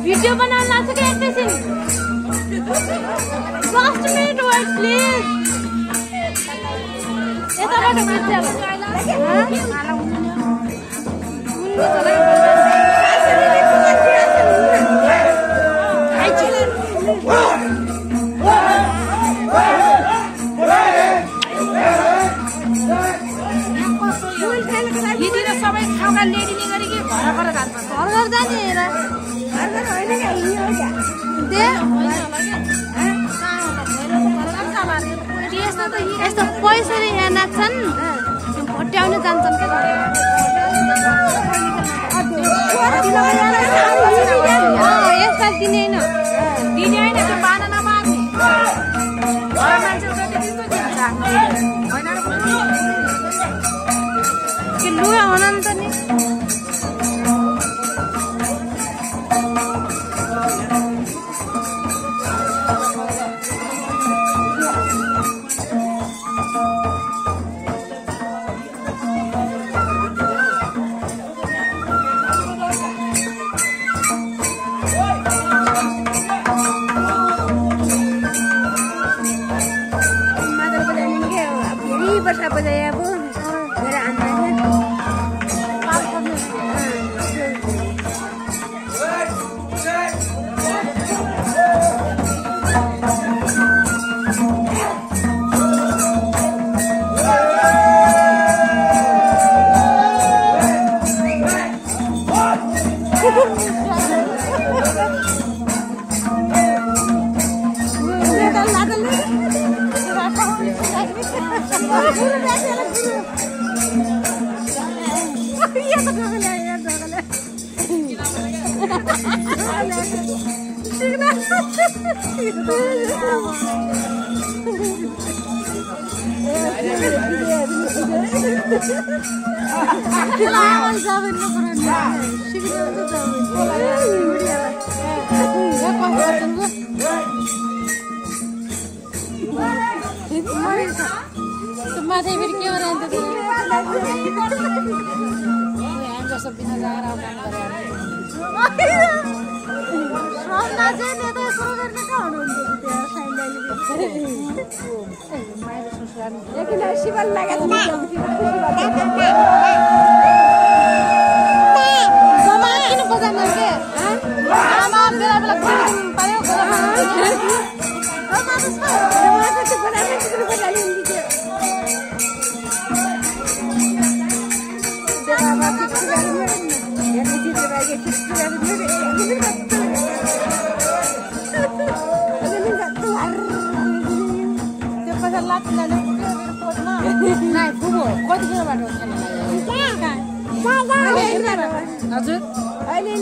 video बनाउन लाग्छ कि एकैछिन फर्स्ट मिनट वेट प्लिज यताबाट यतिर सबै खाना लेडीले गरी कि घर घर जान्छ घर घर जाने हेर यस्तो पैसरी यहाँ नाच्छन् भट्याउन जान्छन् यसपालि दिँदैन दिने होइन त्यो बाना नमार्ने मान्छे कि लु अनन्त नि वर्षा बजाया अब मेरा माथि फेरि के हो शिवल लागत हजुर अहिले